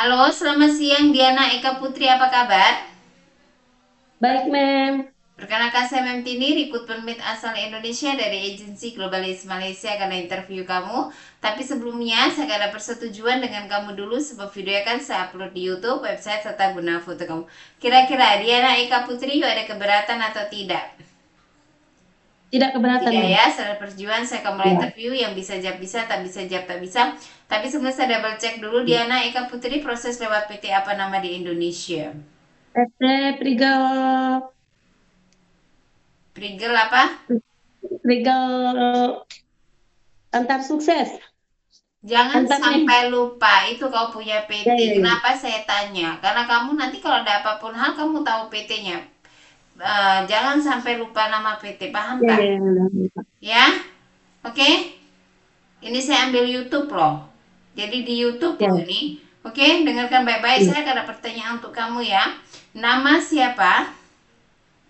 Halo, selamat siang Diana Eka Putri, apa kabar? Baik, Mem. Perkenalkan saya Mem Tini, rekrutmen Meet asal Indonesia dari agensi Globalis Malaysia karena interview kamu. Tapi sebelumnya saya akan ada persetujuan dengan kamu dulu sebab video akan saya upload di YouTube, website serta guna foto kamu. Kira-kira Diana Eka Putri yuk ada keberatan atau tidak? Tidak keberatan, Tidak Mem. ya, secara perjuangan saya akan mulai Ya. interview yang bisa jawab bisa, tak bisa jawab tak bisa. Tapi sebelum saya double check dulu, Diana Eka Putri proses lewat PT apa nama di Indonesia? PT Prigel, Prigel apa? Prigel Antar Sukses. Jangan Antar, sampai Mem. lupa itu kau punya Ya, PT. ya, ya. Kenapa saya tanya? Karena kamu nanti kalau ada apapun hal kamu tahu PT-nya. Jangan sampai lupa nama PT. Paham Ya, tak? ya, ya. Ya, oke. Ini saya ambil YouTube loh. Jadi di YouTube Ya, loh ini. Oke, dengarkan baik-baik. ya. Saya akan ada pertanyaan untuk kamu ya. Nama siapa?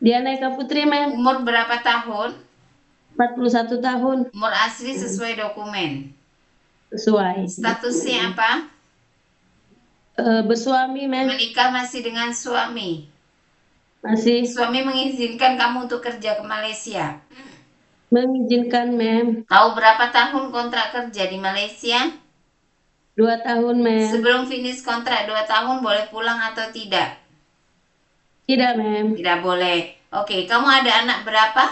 Diana Eka Putri, Mem. Umur berapa tahun? 41 tahun. Umur asli Mem. sesuai dokumen. Sesuai Statusnya dokumen. apa? Bersuami, Mem. Menikah masih dengan suami. Masih Suami mengizinkan kamu untuk kerja ke Malaysia. mengizinkan, Mem. Tahu berapa tahun kontrak kerja di Malaysia? 2 tahun, Mem. Sebelum finish kontrak 2 tahun boleh pulang atau tidak? Tidak, Mem. Tidak boleh. Oke, kamu ada anak berapa?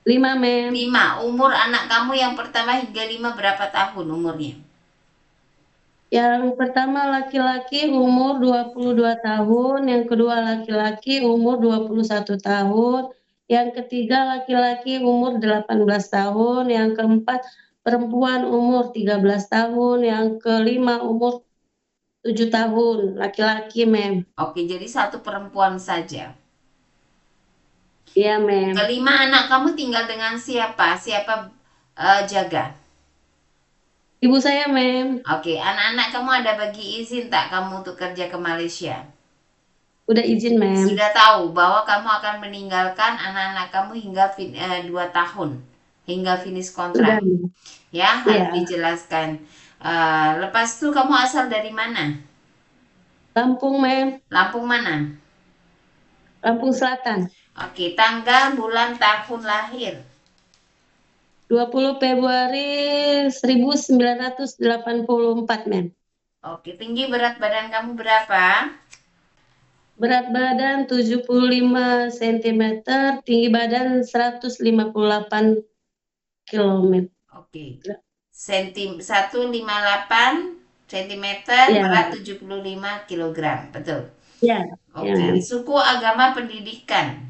5, Mem. 5. Umur anak kamu yang pertama hingga 5 berapa tahun umurnya? Yang pertama laki-laki umur 22 tahun, yang kedua laki-laki umur 21 tahun, yang ketiga laki-laki umur 18 tahun, yang keempat perempuan umur 13 tahun, yang kelima umur 7 tahun, laki-laki, Mem. Oke, jadi satu perempuan saja. Iya, Mem. Kelima anak kamu tinggal dengan siapa? Siapa jaga? Ibu saya, Mem. Oke, anak-anak kamu ada bagi izin tak kamu untuk kerja ke Malaysia? Udah izin, Mem. Sudah tahu bahwa kamu akan meninggalkan anak-anak kamu hingga 2 tahun hingga finish kontrak Udah, Mem. ya harus Iya. dijelaskan. Lepas itu kamu asal dari mana? Lampung, Mem. Lampung mana? Lampung Selatan. Oke, tanggal bulan tahun lahir. 20 Februari 1984, Mem. Oke, tinggi berat badan kamu berapa? Berat badan 75 cm, tinggi badan 158 km. Oke, 158 centimeter, berat Ya, 75 kilogram, betul. ya, ya, Oke, Mem. suku agama pendidikan.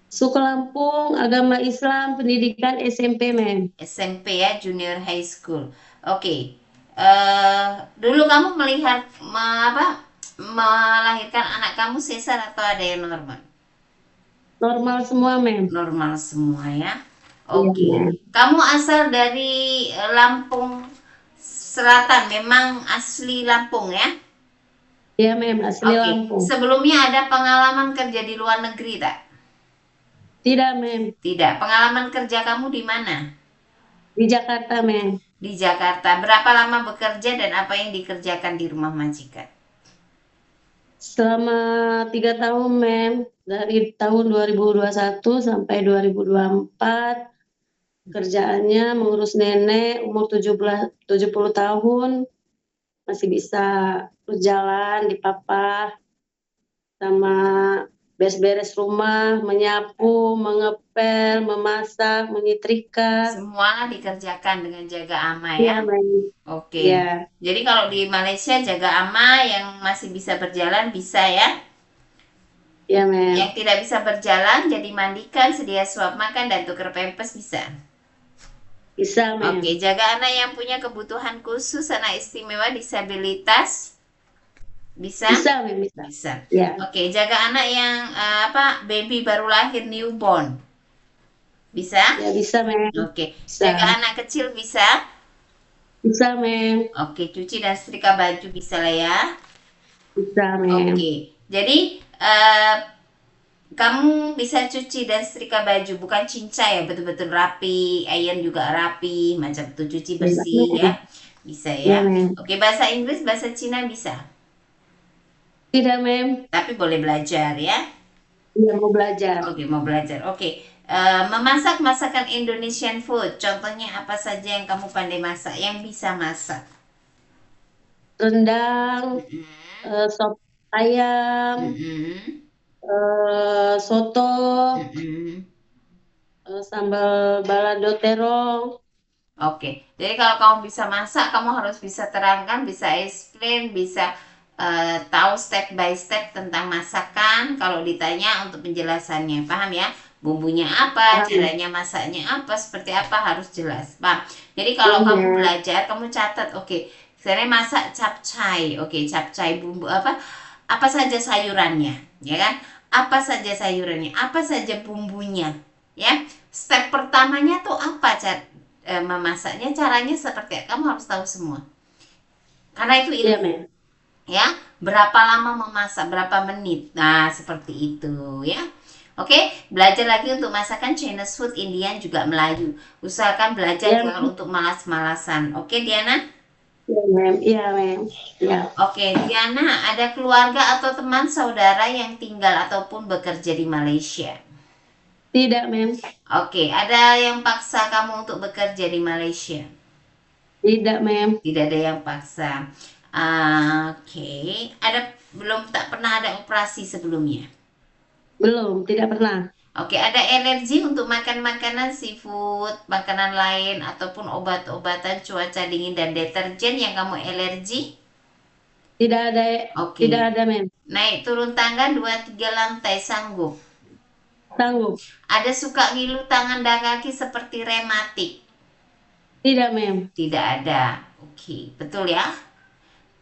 Suku Lampung, agama Islam, pendidikan SMP, Mem. SMP ya, junior high school. Oke. Dulu kamu melihat melahirkan anak kamu sesar atau ada yang normal? Normal semua, Mem. Normal semua ya. Iya, Oke. Mem. Kamu asal dari Lampung Selatan, memang asli Lampung ya? Iya, Mem, asli Oke. Lampung. Sebelumnya ada pengalaman kerja di luar negeri tak? Tidak, Mem. Tidak. Pengalaman kerja kamu di mana? Di Jakarta, Mem. Di Jakarta. Berapa lama bekerja dan apa yang dikerjakan di rumah majikan? Selama 3 tahun, Mem. Dari tahun 2021 sampai 2024, kerjaannya mengurus nenek umur 70 tahun, masih bisa berjalan di papa, sama beres-beres rumah, menyapu, mengepel, memasak, menyetrika. Semua dikerjakan dengan jaga ama ya. Iya, Mem. Iya, Oke. Jadi kalau di Malaysia jaga ama yang masih bisa berjalan bisa ya. iya, Yang Mem. tidak bisa berjalan jadi mandikan, sedia suap makan dan tuker pempes bisa. Bisa, Oke, Mem. jaga anak yang punya kebutuhan khusus, anak istimewa, disabilitas bisa? Bisa, Mem, bisa. Bisa. Ya, Oke, jaga anak yang baby baru lahir newborn. Bisa? ya bisa, Mem. Oke. Bisa. Jaga anak kecil bisa? Bisa, Mem. Oke, cuci dan setrika baju bisa lah ya. Bisa, Mem. Oke, jadi kamu bisa cuci dan setrika baju, bukan cincai ya, betul-betul rapi, iron juga rapi, macam itu cuci Bisa, bersih ya. Mem. Bisa Ya, ya. Mem. Oke, bahasa Inggris, bahasa Cina bisa. Tidak, Mem. Tapi boleh belajar ya. Iya, mau belajar. Oke, mau belajar. Oke. Memasak masakan Indonesian food. Contohnya apa saja yang kamu pandai masak, yang bisa masak? Rendang, Mm-mm. sop ayam, Mm-mm. soto, Mm-mm. sambal balado terong. Oke, jadi kalau kamu bisa masak, kamu harus bisa terangkan, bisa explain, bisa tahu step by step tentang masakan. Kalau ditanya untuk penjelasannya, paham ya? Bumbunya apa, Paham, Mem? caranya masaknya apa, seperti apa harus jelas, paham? Jadi Iya, kalau kamu Mem. belajar, kamu catat, oke, saya masak capcay, oke, capcay bumbu apa? Apa saja sayurannya, ya kan? Apa saja sayurannya, apa saja bumbunya, ya. Step pertamanya tuh apa, memasaknya, caranya seperti apa? Kamu harus tahu semua karena itu Iya, ilmu, Mem. ya. Berapa lama memasak, berapa menit, nah seperti itu ya. Oke, belajar lagi untuk masakan Chinese food, Indian, juga Melayu. Usahakan belajar, Iya, jangan Mem. untuk malas-malasan. Oke, Diana. Iya, Mem. Iya, Mem. Iya. Oke, Diana, ada keluarga atau teman saudara yang tinggal ataupun bekerja di Malaysia? Tidak, Mem. Oke, ada yang paksa kamu untuk bekerja di Malaysia? Tidak, Mem. Tidak ada yang paksa. Oke, ada, belum, tak pernah ada operasi sebelumnya? Belum, tidak pernah. Oke, ada alergi untuk makan makanan seafood, makanan lain, ataupun obat-obatan, cuaca dingin, dan deterjen yang kamu alergi? Tidak ada, Oke, tidak ada, Mem. naik turun tangga 2-3 lantai sanggup? Sanggup. Ada suka ngilu tangan dan kaki seperti rematik? Tidak, Mem. Tidak ada. Oke, betul ya.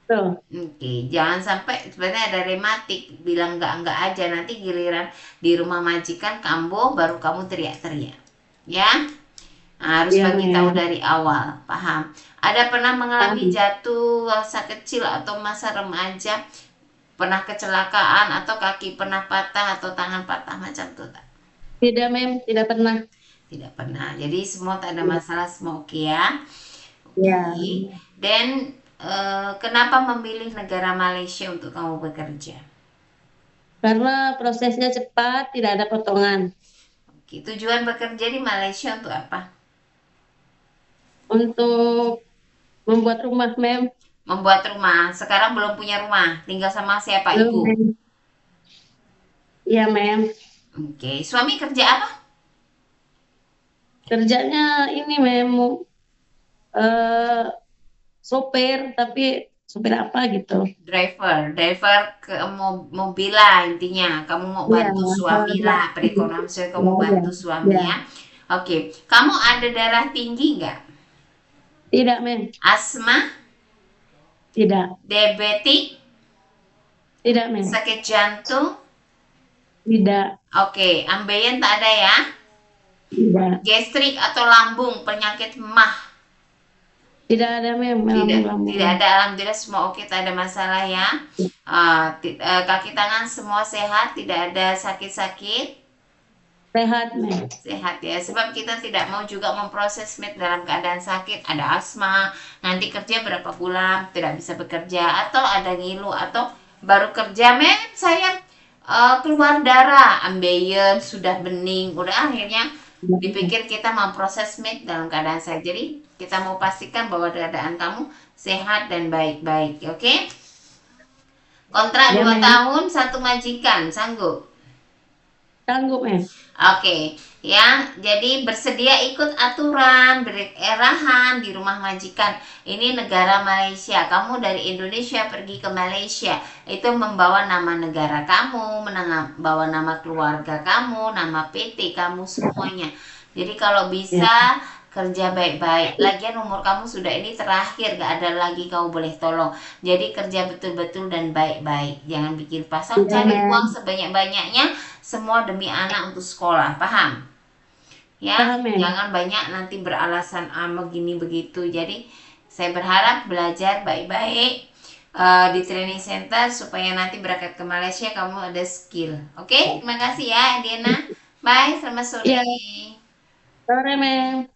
Tuh. Oke, jangan sampai sebenarnya ada rematik bilang enggak aja, nanti giliran di rumah majikan kambo baru kamu teriak-teriak. Ya, harus Iya, bagi tahu Mem. dari awal, paham? Ada pernah mengalami Paham. jatuh masa kecil atau masa remaja, pernah kecelakaan atau kaki pernah patah atau tangan patah macam itu tak? Tidak, Mem. Tidak pernah. Tidak pernah. Jadi semua tak ada Iya. masalah, semua oke ya. Iya. Oke. Dan kenapa memilih negara Malaysia untuk kamu bekerja? Karena prosesnya cepat, tidak ada potongan. Oke, tujuan bekerja di Malaysia untuk apa? Untuk membuat rumah, Mem. Membuat rumah. Sekarang belum punya rumah. Tinggal sama siapa? Belum, Ibu. Mem. Iya, Mem. Oke, suami kerja apa? Kerjanya ini, Mem, eh, sopir, tapi sopir apa gitu. Driver ke mobil lah intinya. Kamu mau Iya, bantu kalau suami dia, lah, perekonomian suami kamu iya, iya, bantu suami iya. ya. Oke, kamu ada darah tinggi nggak? Tidak, Mem. Asma? Tidak. Diabetik? Tidak, Mem. Sakit jantung? Tidak. Oke, ambeien tak ada ya? Tidak. Gastrik atau lambung, penyakit mah? Tidak ada, Mem. Tidak, tidak Lambung-lambung. ada, alhamdulillah semua oke, tak ada masalah ya. Kaki tangan semua sehat, tidak ada sakit-sakit. Sehat, Mem. Sehat ya, sebab kita tidak mau juga memproses meat dalam keadaan sakit, ada asma, nanti kerja berapa bulan tidak bisa bekerja, atau ada ngilu, atau baru kerja, saya keluar darah, ambeien, sudah bening, udah akhirnya dipikir kita memproses meat dalam keadaan sehat. Jadi kita mau pastikan bahwa keadaan kamu sehat dan baik-baik, oke? Kontrak Ya, 2 Mem. tahun, satu majikan, sanggup? Sanggup, Mem. Oke, ya. Jadi bersedia ikut aturan, berarahan di rumah majikan. Ini negara Malaysia. Kamu dari Indonesia pergi ke Malaysia, itu membawa nama negara kamu, membawa nama keluarga kamu, nama PT kamu, semuanya. Jadi kalau Ya. bisa kerja baik-baik. Lagian umur kamu sudah ini terakhir, gak ada lagi kamu boleh tolong. Jadi kerja betul-betul dan baik-baik. Jangan bikin pasang, Ya, cari uang Mem. sebanyak-banyaknya, semua demi anak untuk sekolah, paham? Ya, Paham, Mem. jangan banyak nanti beralasan begini begitu. Jadi saya berharap belajar baik-baik di training center supaya nanti berangkat ke Malaysia kamu ada skill. Oke, terima kasih ya Diana. Bye, selamat sore. Iya, sore, Mem.